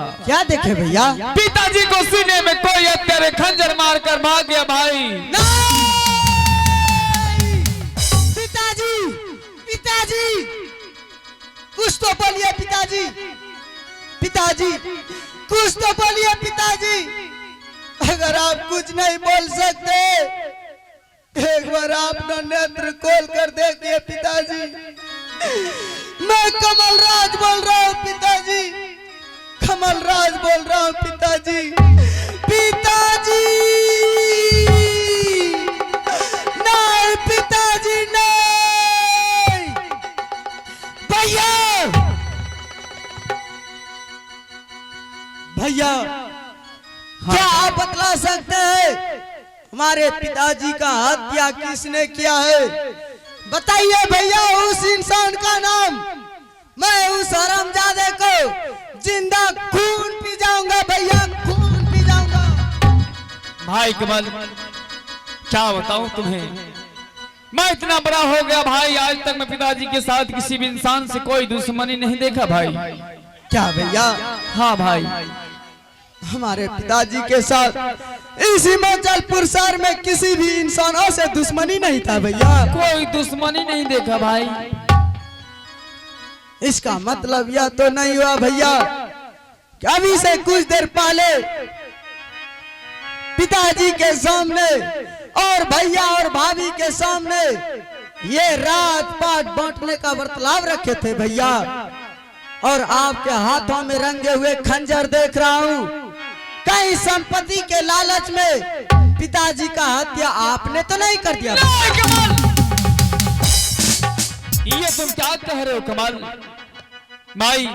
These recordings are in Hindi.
देखा। क्या देखे भैया? पिताजी को सीने में कोई हत्यारे खंजर मारकर भाग गया भाई। पिताजी, पिताजी, कुछ तो बोलिए पिताजी, पिताजी, कुछ तो बोलिए पिताजी। अगर आप कुछ नहीं बोल सकते, एक बार अपना नेत्र खोल कर देखिए पिताजी। मैं कमल राज बोल रहा हूँ पिताजी, कमल राज बोल रहा हूँ पिताजी। पिताजी नहीं, पिताजी नहीं, भैया, भैया, क्या आप बतला सकते हैं हमारे पिताजी का हत्या किसने किया है? बताइए भैया उस इंसान का नाम। मैं उस हरामजादे को जिंदा खून पी जाऊंगा भैया, खून पी जाऊंगा। भाई कमल, क्या बताऊं तुम्हें, मैं इतना बड़ा हो गया भाई, आज तक मैं पिताजी के साथ किसी भी इंसान से कोई दुश्मनी नहीं देखा भाई। क्या भैया? हाँ भाई, हमारे पिताजी के साथ इस हिमाचलपुर शहर में किसी भी इंसानों से दुश्मनी नहीं था भैया, कोई दुश्मनी नहीं देखा भाई। इसका मतलब यह तो नहीं हुआ भैया कि अभी से कुछ देर पहले पिताजी के सामने और भैया और भाभी के सामने ये रात पाट बांटने का बर्ताव रखे थे भैया, और आपके हाथों में रंगे हुए खंजर देख रहा हूँ। कहीं संपत्ति के लालच में पिताजी का हत्या आपने तो नहीं कर दिया? ये तुम क्या कह रहे हो कमल? भाई,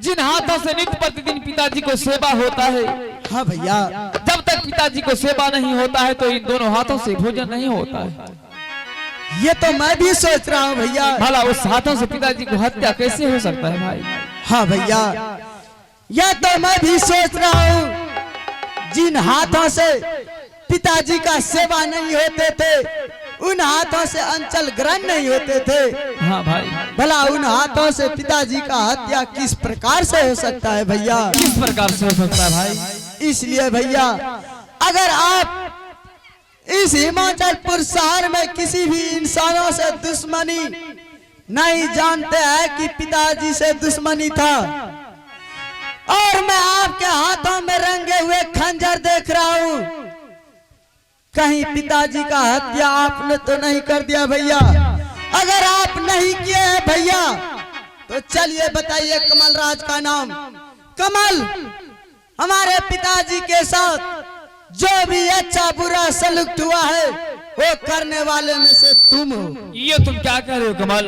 जिन हाथों से नित्य प्रतिदिन पिताजी को सेवा होता है, हाँ भैया, जब तक पिताजी को सेवा नहीं होता है तो इन दोनों हाथों से भोजन नहीं होता है। ये तो मैं भी सोच रहा हूँ भैया। भला उस हाथों से पिताजी को हत्या कैसे हो सकता है भाई? हाँ भैया, यह तो मैं भी सोच रहा हूँ। जिन हाथों से पिताजी का सेवा नहीं होते थे, उन हाथों से अंचल ग्रहण नहीं होते थे। हाँ भाई, भला उन हाथों से पिताजी का हत्या किस प्रकार से हो सकता है भैया? किस प्रकार से हो सकता है भाई? इसलिए भैया, अगर आप इस हिमाचलपुर शहर में किसी भी इंसानों से दुश्मनी नहीं जानते हैं कि पिताजी से दुश्मनी था, और मैं आपके हाथों में रंगे हुए खंजर देख रहा हूँ, कहीं पिताजी का हत्या आपने तो नहीं कर दिया भैया? अगर आप नहीं किए हैं भैया, तो चलिए बताइए कमल राज का नाम। कमल, हमारे पिताजी के साथ जो भी अच्छा बुरा सलूक हुआ है, वो करने वाले में से तुम हो। ये तुम क्या कह रहे हो कमल?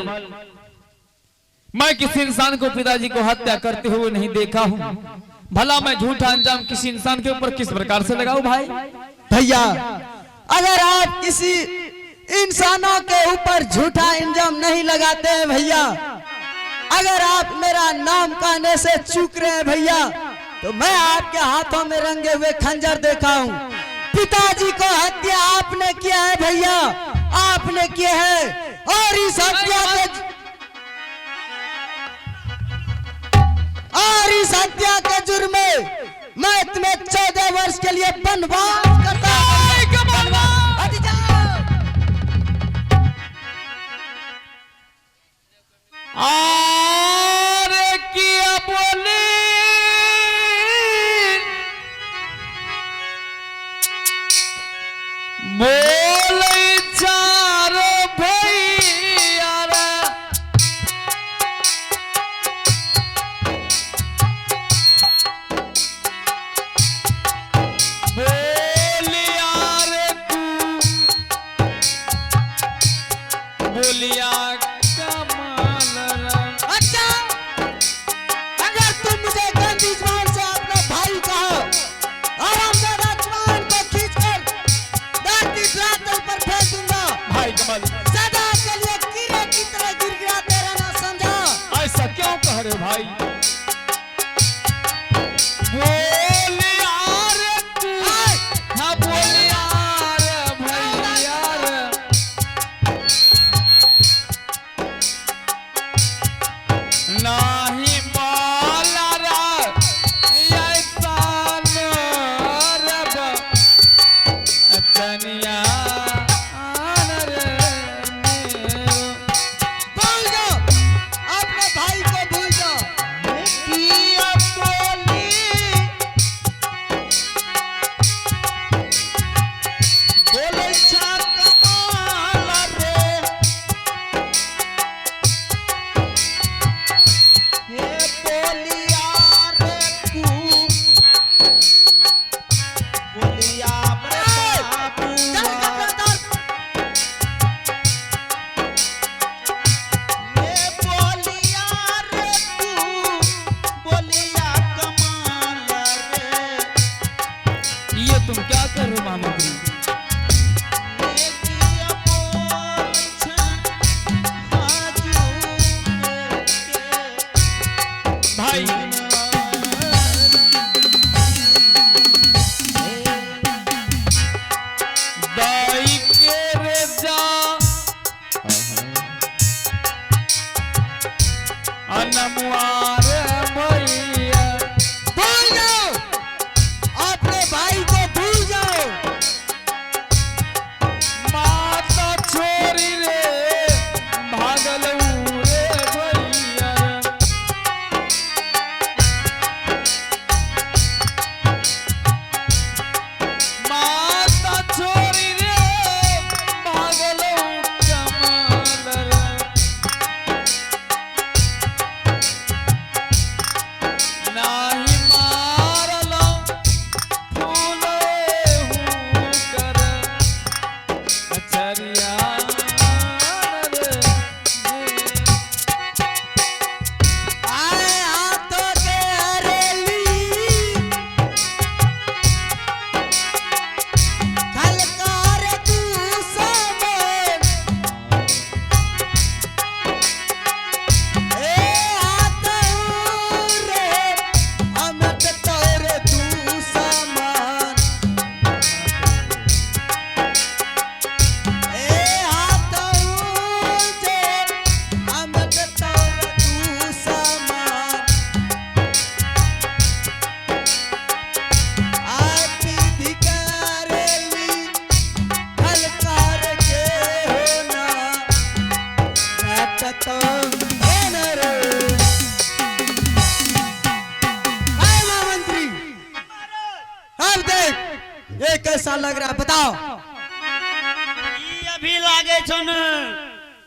मैं किसी इंसान को पिताजी को हत्या करते हुए नहीं देखा हूँ। भला मैं झूठा अंजाम किसी इंसान के ऊपर किस प्रकार से लगाऊं भाई? भैया, अगर आप किसी इंसानों के ऊपर झूठा इंजाम नहीं लगाते हैं भैया, अगर आप मेरा नाम कहने से चूक रहे हैं भैया, तो मैं आपके हाथों में रंगे हुए खंजर देखा हूँ। पिताजी को हत्या आपने किया है भैया, आपने किया है, और इस हत्या के जुर्म में मैं तुम्हें 14 वर्ष के लिए वनवास करता हूं। अरे किया बोले बोले चारो भैया रे, बोलिया रे तू, बोलिया कमाल रंग बोलिया रे बाबू ये बोलिया रे तू बोलिया कमाल रे ये तुम क्या कर रहे हो महामंत्री? ये किया बोल भाई दाई के रजा अनमुआर भैया भूल जाओ, अपने भाई को भूल जाओ। माता छोरी रे भागल रे भैया माता छोरी रे भागल कमाल रे नाही मारलो फूले हूँ कर अचरिया रे आए हाथों के हरेली खलकार तू समय ए हाथों रे अमत तोरे तू समान ए हाथों जे अमत तोरे तू समान आपी धिकारेली खलकार के होना नाटक तो एनर हाय महामंत्री अब देख ये कैसा लग रहा है बताओ। ई अभी लागे छो न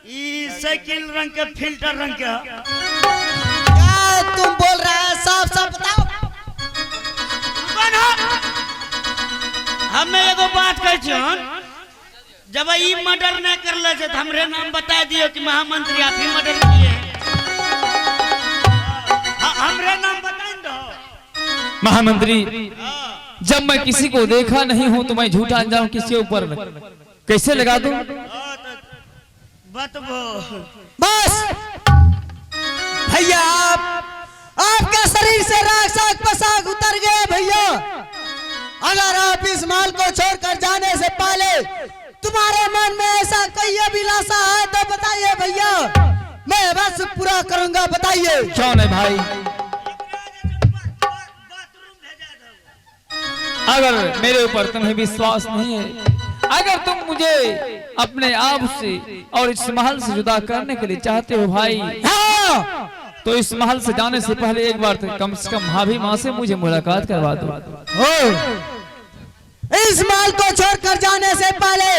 ई साइकिल रंग के फिल्टर रंग के क्या तुम बोल रहा है साफ साफ बताओ। कौन हो? हमें एगो बात कह छन जब ई मर्डर न करले से त हमरे नाम बता दियो कि महामंत्री आप ही मर्डर किए हमरे नाम बताइन दो। महामंत्री जब मैं किसी को देखा नहीं हूं तो मैं झूठा अंजाम किसी ऊपर कैसे लगा दूं? बतबो बस भैया आपका शरीर से राख साग पसाग उतर गए भैया। अगर आप इस माल को छोड़कर जाने से पहले तुम्हारे मन में ऐसा कोई अभिलाषा है तो बताइए भैया, मैं बस पूरा करूंगा। बताइए क्यों नहीं भाई? अगर मेरे ऊपर तुम्हें विश्वास नहीं है, अगर तुम मुझे अपने आप से और इस महल से जुदा करने के लिए चाहते हो भाई, हाँ तो इस महल से जाने से पहले एक बार तो कम से कम भाभी माँ से मुझे मुलाकात करवा दो। हो इस माल को छोड़कर जाने से पहले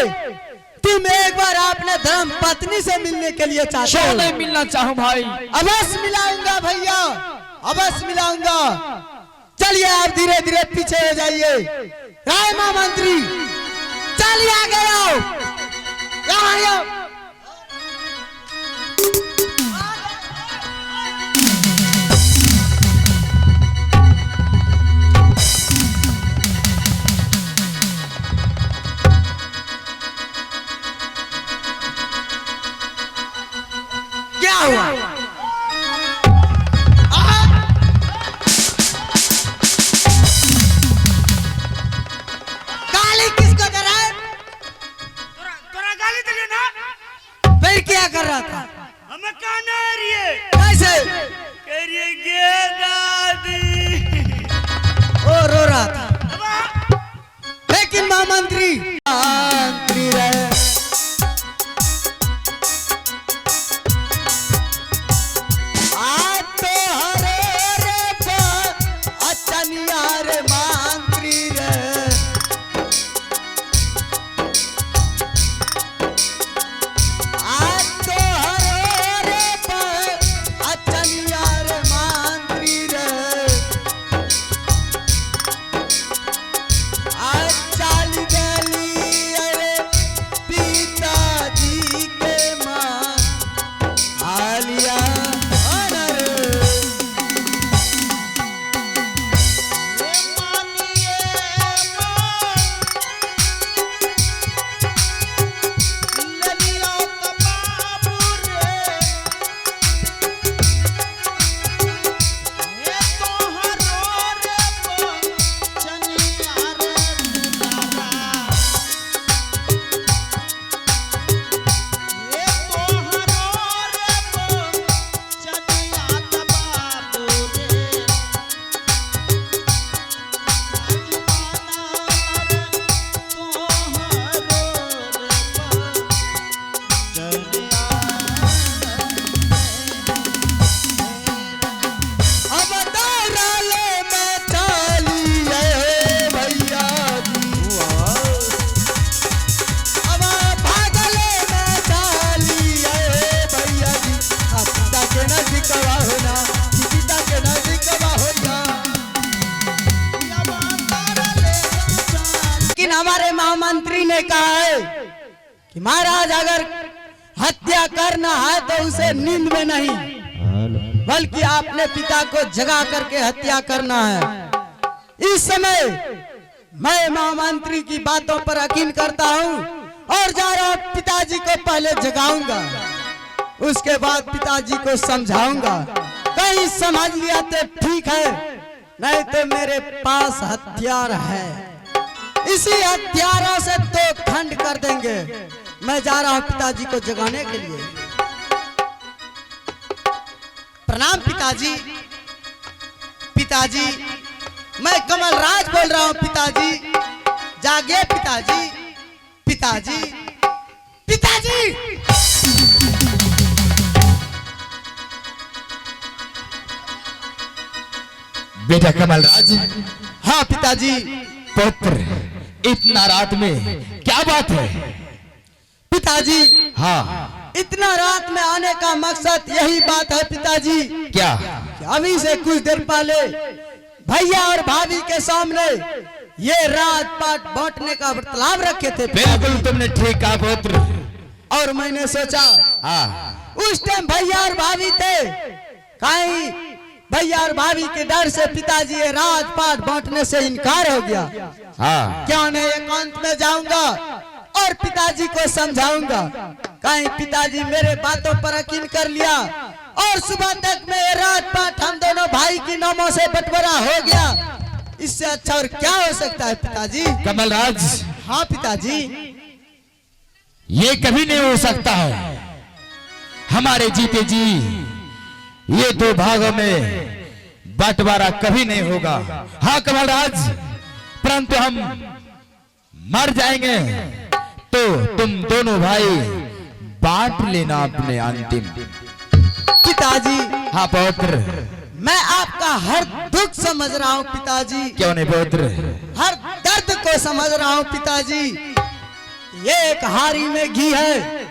तुम एक बार अपने धर्म पत्नी से मिलने के लिए चाहते क्यों हो? नहीं मिलना चाहूं भाई? अवश्य मिलाऊंगा भैया, अवश्य मिलाऊंगा। चलिए आप धीरे धीरे पीछे हो जाइए। राय महामंत्री चलिए आगे आओ, यहाँ आओ। क्या हुआ? तोरा गाली दिले ना हमारे महामंत्री ने कहा है कि महाराज अगर हत्या करना है तो उसे नींद में नहीं, बल्कि अपने पिता को जगा करके हत्या करना है। इस समय मैं महामंत्री की बातों पर यकीन करता हूँ और जा रहा हूँ। पिताजी को पहले जगाऊंगा, उसके बाद पिताजी को समझाऊंगा। कहीं समझ लिया तो ठीक है, नहीं तो मेरे पास हथियार है, इसी हथियारों से तो खंड कर देंगे। मैं जा रहा हूँ पिताजी को जगाने के लिए। प्रणाम पिताजी। पिताजी, मैं कमल राज बोल रहा हूँ पिताजी। जागे पिताजी। पिताजी, पिताजी। बेटा कमल राज। हाँ पिताजी। पुत्र, इतना रात में क्या बात है? पिताजी, हाँ, इतना रात में आने का मकसद यही बात है पिताजी। क्या? कि अभी से कुछ देर पहले भैया और भाभी के सामने ये राजपाट बांटने का बतलाव रखे थे। बिल्कुल तुमने ठीक कहा पुत्र। और मैंने सोचा हाँ, उस टाइम भैया और भाभी थे, कहीं भैया और भाभी के डर से पिताजी ये राजपाट बांटने से इनकार हो गया। हाँ, क्या मैं एकांत में जाऊंगा और पिताजी को समझाऊंगा। कहीं पिताजी मेरे बातों पर यकीन कर लिया और सुबह तक में ये राजपाट हम दोनों भाई की नामों से बंटवारा हो गया, इससे अच्छा और क्या हो सकता है पिताजी? कमल राज। हाँ पिताजी। ये कभी नहीं हो सकता है, हमारे जीते जी ये दो भागों में बंटवारा कभी नहीं होगा। हाँ कमल राज, परंतु हम मर जाएंगे तो तुम दोनों भाई बांट लेना अपने अंतिम। पिताजी, हाँ पुत्र। मैं आपका हर दुख समझ रहा हूँ पिताजी, क्यों नहीं पुत्र? हर दर्द को समझ रहा हूँ पिताजी। ये एक हारी में घी है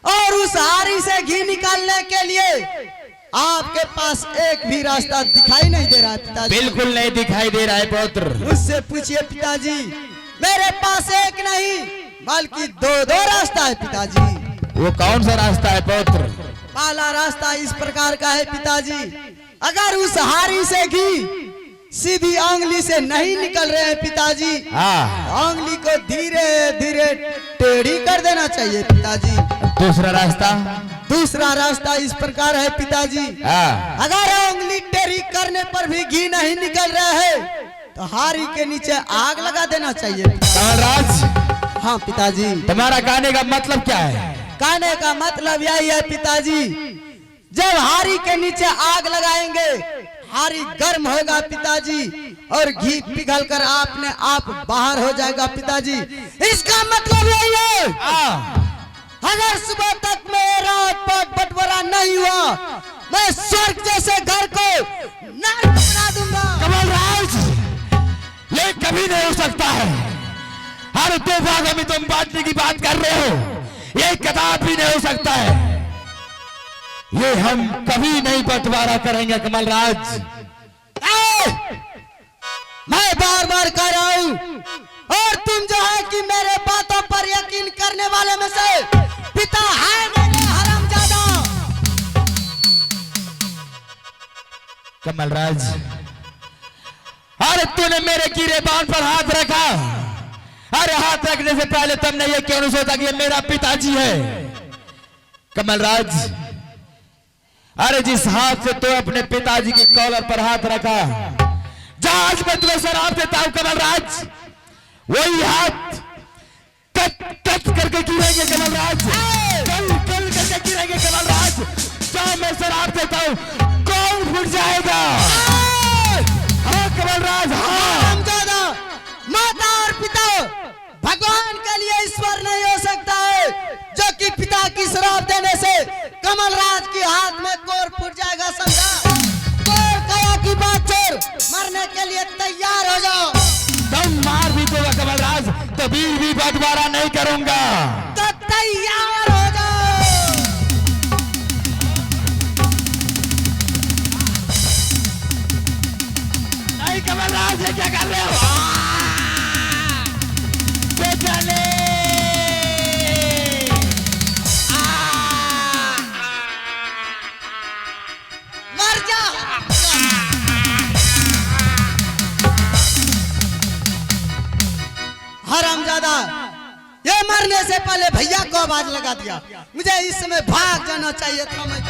और उस हारी से घी निकालने के लिए आपके पास एक भी रास्ता दिखाई नहीं दे रहा है पिताजी। बिल्कुल नहीं दिखाई दे रहा है पुत्र। मुझसे पूछिए पिताजी, मेरे पास एक नहीं बल्कि दो रास्ता है पिताजी। वो कौन सा रास्ता है पुत्र? पहला रास्ता इस प्रकार का है पिताजी, अगर उस हारी से घी सीधी उंगली से नहीं निकल रहे हैं पिताजी, हाँ, उंगली को धीरे धीरे टेढ़ी कर देना चाहिए पिताजी। दूसरा रास्ता? दूसरा रास्ता इस प्रकार है पिताजी, हाँ, अगर उंगली टेढ़ी करने पर भी घी नहीं निकल रहा है तो हारी के नीचे आग लगा देना चाहिए। कमल राज। हाँ पिताजी। तुम्हारा कहने का मतलब क्या है? कहने का मतलब यही है पिताजी, जब हारी के नीचे आग लगाएंगे हारी गर्म होगा पिताजी और घी पिघल कर आपने आप बाहर हो जाएगा पिताजी। इसका मतलब यही है अगर सुबह तक में राजपाट बंटवारा नहीं हुआ मैं स्वर्ग जैसे घर को नर्क बना दूंगा। कमल राज, ये कभी नहीं हो सकता है। हर दो भागों में तुम बांटने की बात कर रहे हो, ये कदापि नहीं हो सकता है। ये हम कभी नहीं बंटवारा करेंगे कमल राज। मैं बार बार कह रहा हूँ और तुम जो है कि मेरे बातों पर यकीन करने वाले में से पिता है मेरे हरामजादा। कमल राज, अरे तूने मेरे गिरेबान पर हाथ रखा, अरे हाथ रखने से पहले तुमने ये क्यों नहीं सोचा कि ये मेरा पिताजी है? कमल राज, अरे जिस हाथ से तो अपने पिताजी की कॉलर पर हाथ रखा, जहाज में तुम्हें शराब देता हूं कमल राज, वही हाथ कट करके गिरेंगे कमल राज, कल करके गिरेंगे कमल राज। जहां मैं शराब देता हूं कौन फूट जाएगा? हाँ कमल राज, हाँ। माता और पिता भगवान के लिए ईश्वर नहीं हो सकता है, जो कि पिता की शराब देने से कमल राज के हाथ में कोर फूट जाएगा। समझा? कोर कया की बात छोड़, मरने के लिए तैयार हो जाओ। तुम मार भी दोगा कमल राज तो भी बंटवारा नहीं करूंगा। तो तैयार हो जाओ। नहीं कमल राज, ये क्या कर रहे हो? दादा, ये मरने से पहले भैया को आवाज लगा दिया। मुझे इस समय भाग जाना चाहिए था। मैं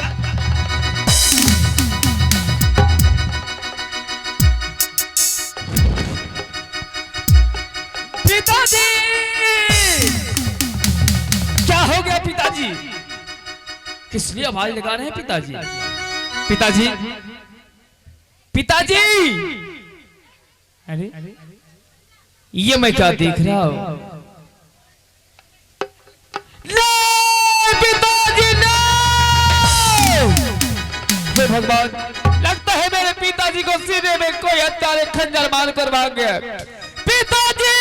पिताजी, क्या हो गया पिताजी? किस लिए आवाज लगा रहे हैं पिताजी? पिताजी, पिताजी, अरे ये मैं क्या देख रहा हूं? पिताजी ने, हे भगवान, लगता है मेरे पिताजी को सीने में कोई हत्यारे खंजर मार कर भाग गया। पिताजी,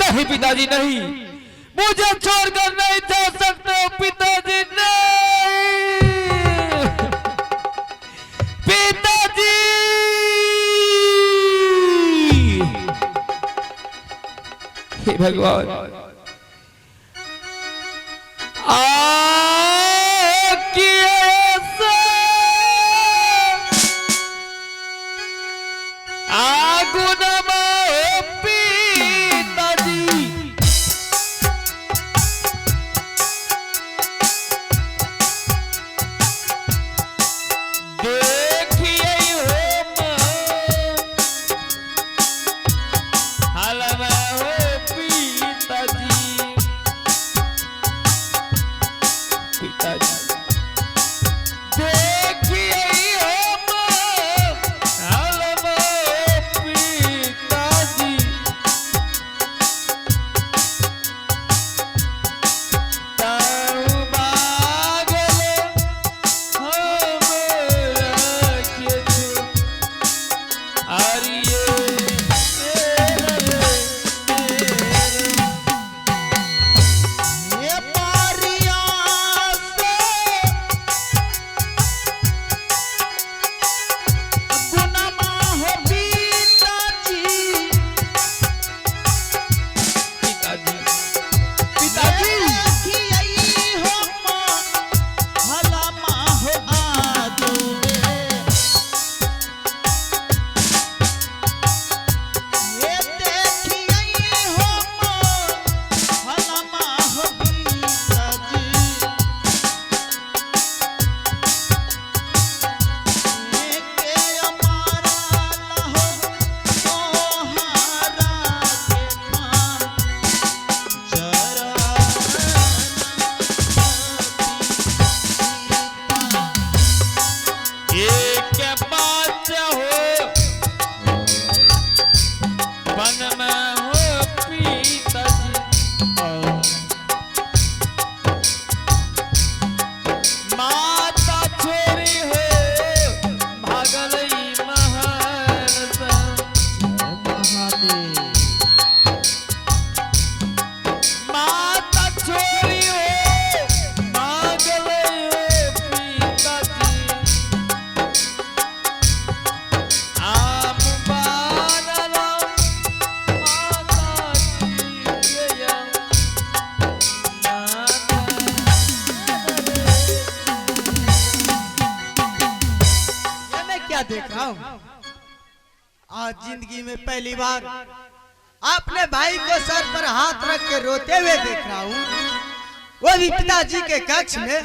नहीं पिताजी नहीं, मुझे छोड़कर नहीं जा सकते हो पिताजी, नहीं पिताजी। हे भगवान, देख रहा हूँ। आज जिंदगी में पहली बार अपने भाई को सर पर हाथ रख के रोते हुए देख रहा हूँ, वो भी पिताजी के कक्ष में।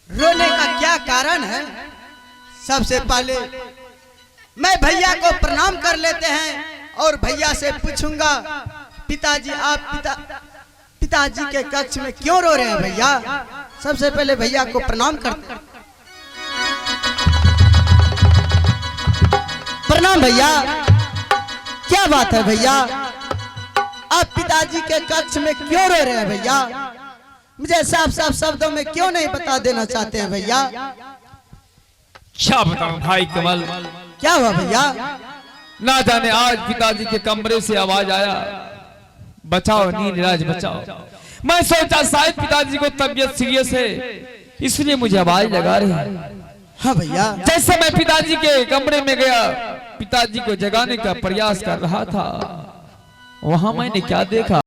रोने का क्या कारण है? सबसे पहले मैं भैया को प्रणाम कर लेते हैं और भैया से पूछूंगा, पिताजी आप पिताजी के कक्ष में क्यों रो रहे हैं भैया? सबसे पहले भैया को प्रणाम करते हैं। प्रणाम भैया। क्या बात है भैया, आप पिताजी के कक्ष में क्यों रो रहे हैं भैया? मुझे साफ साफ शब्दों में क्यों नहीं बता देना चाहते हैं भैया? क्या बताऊं भाई कमल, क्या हुआ भैया? ना जाने आज पिताजी के कमरे से आवाज आया, बचाओ नीलराज बचाओ। मैं सोचा शायद पिताजी को तबीयत सीरियस है, इसलिए मुझे आवाज लगा रही है। हाँ भैया। जैसे मैं पिताजी के कमरे में गया, पिताजी को जगाने का प्रयास कर रहा था, वहां मैंने क्या देखा?